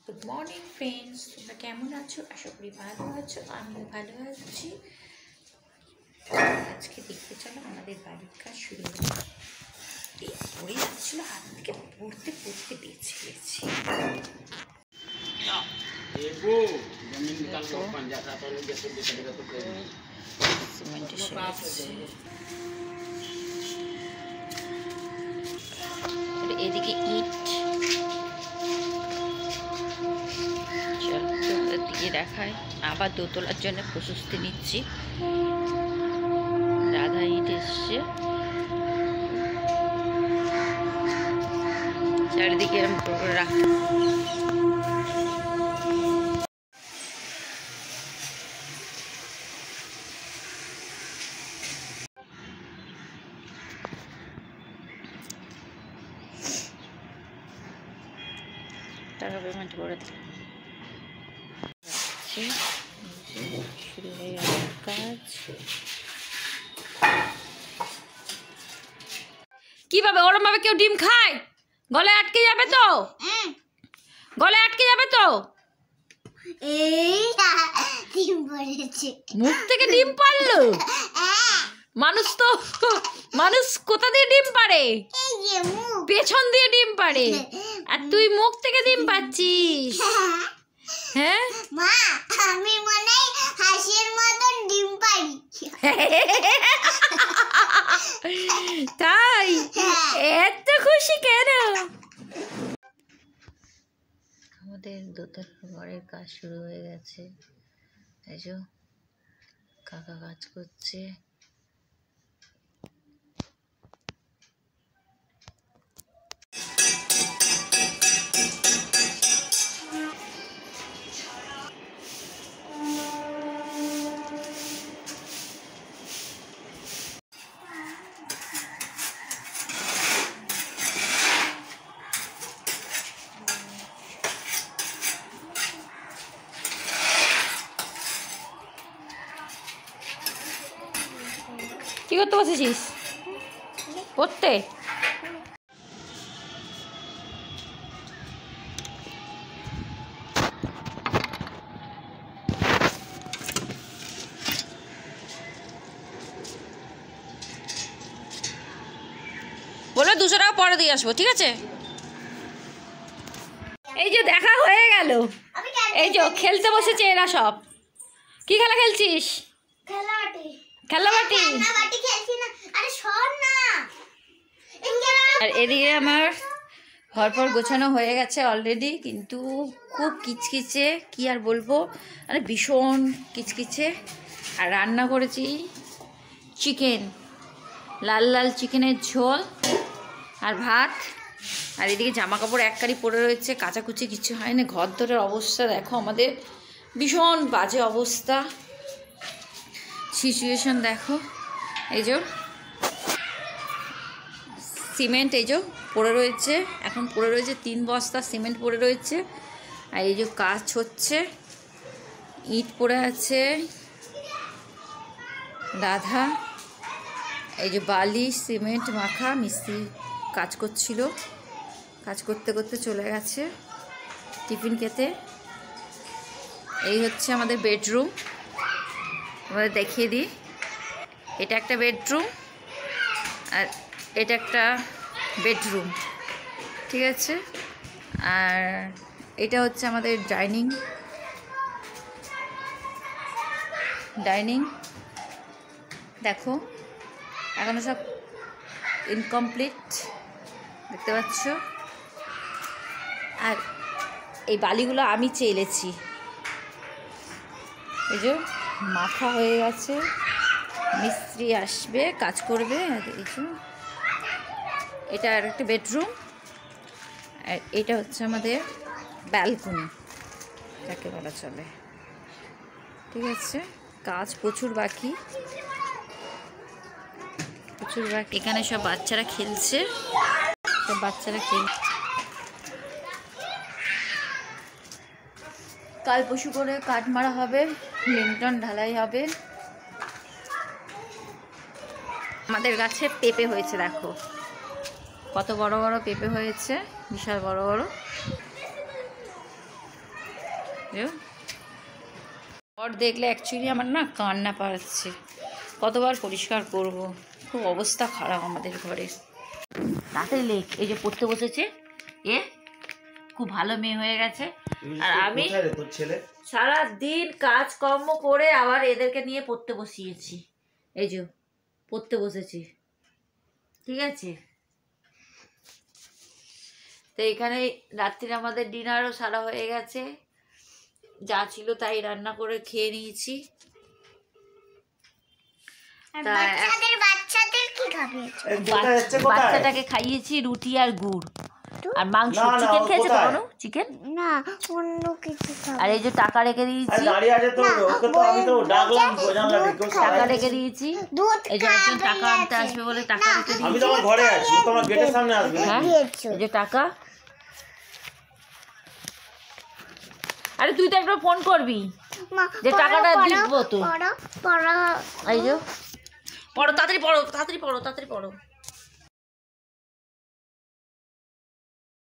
Good morning friends, তোমরা কেমন আছো? আশা করি ভালো আছো। আমিও ভালো আছি। আজকে দেখতে চলো আমাদের বাড়ির কাজ শুরু হয়ে এই পড়ে যাচ্ছিলো, হাত থেকে পড়তে পড়তে বেঁচে গেছি। এদিকে ইট দিকে দেখায়, আবার দোতলার জন্য প্রশস্তি নিচ্ছি। রাধা ইট এসছে, চারিদিকে এরকম করে রাখ। টাকা পেমেন্ট করে শুরু হয়ে গেল কাজ। কিভাবে ওরম ভাবে কেউ ডিম খায়? গলে আটকে যাবে তো, গলে আটকে যাবে তো। মুখ থেকে ডিম পারলো? মানুষ কোথা দিয়ে ডিম পারে? পেছন দিয়ে ডিম পারে, আর তুই মুখ থেকে ডিম পাচ্ছিস। হ্যাঁ মা, আমি মনে হাসির মতন ডিম পারি। তাই এত খুশি কেন? আমাদের দোতলা ঘরের কাজ শুরু হয়ে গেছে। এই যে কাকা কাজ করছে। কি করতে বসেছিস? পড়তে? বলে 200 টাকা পরে দিয়ে আসবো, ঠিক আছে? এই যে দেখা হয়ে গেল, এই যে খেলতে বসেছে এরা সব। কি খেলা খেলছিস? খেলাবাটি। আর এদিকে আমার ঘর পর গোছানো হয়ে গেছে অলরেডি, কিন্তু খুব কিচকিচে, কি আর বলবো, মানে ভীষণ কিচকিচে। আর রান্না করেছি চিকেন, লাল লাল চিকেনের ঝোল আর ভাত। আর এদিকে জামা কাপড় এক কারি পরে রয়েছে, কাচাকুচি কিছু হয়নি। ঘর দরের অবস্থা দেখো, আমাদের ভীষণ বাজে অবস্থা, সিচুয়েশন দেখো। এই যে সিমেন্ট এই যে পড়ে রয়েছে, এখন পড়ে রয়েছে 3 বস্তা সিমেন্ট পড়ে রয়েছে। আর এই যে কাজ হচ্ছে, ইট পড়ে আছে, রাধা এই যে বালি সিমেন্ট মাখা মিস্ত্রি কাজ করছিল, কাজ করতে করতে চলে গেছে টিফিন খেতে। এই হচ্ছে আমাদের বেডরুম, আমাদের দেখিয়ে দিই। এটা একটা বেডরুম আর এটা একটা বেডরুম, ঠিক আছে? আর এটা হচ্ছে আমাদের ডাইনিং। দেখো এখনো সব ইনকমপ্লিট, দেখতে পাচ্ছ। আর এই বালিগুলো আমি চেলেছি, এই যে মাখা হয়ে গেছে, মিস্ত্রি আসবে কাজ করবে। আর এই যে এটা আর একটা বেডরুম, আর এটা হচ্ছে আমাদের ব্যালকনি যাকে বলা চলে, ঠিক আছে? কাজ প্রচুর বাকি। এখানে সব বাচ্চারা খেলছে, কাল পরশু করে কাঠ মারা হবে, লিন্টন ঢালাই হবে। আমাদের গাছে পেঁপে হয়েছে, দেখো কত বড় বড় পেঁপে হয়েছে, বিশাল বড় বড়। ঘর দেখলে অ্যাকচুয়ালি আমার না কান্না পাচ্ছে, কতবার পরিষ্কার করব, খুব অবস্থা খারাপ আমাদের ঘরে। তাড়াতাড়ি লেখ, এই যে পড়তে বসেছে, এ খুব ভালো মেয়ে হয়ে গেছে। আর আমি সারা দিন কাজকর্ম করে আবার এদেরকে নিয়ে পড়তে বসিয়েছি, এই যে পড়তে বসেছি, ঠিক আছে। তো এখানে রাত্রির আমাদের ডিনারও সারা হয়ে গেছে, যা ছিল তাই রান্না করে খেয়ে নিয়েছি। বাচ্চাটাকে খাইয়েছি রুটি আর গুড় আর মাংস। চিকেন খেয়েছে কখনো? চিকেন না, অন্য কিছু। আর এই যে টাকা রেখে দিয়েছি, টাকা রেখে দিয়েছি, এই যে একজন টাকা আনতে আসবে বলে টাকা রেখে দিয়েছি। এই যে টাকা। আরে তুই তো একবার ফোন করবি যে টাকাটা দিব তো। এই যে পড়ো, তাড়াতাড়ি পড়ো, তাড়াতাড়ি পড়ো, তাড়াতাড়ি পড়ো।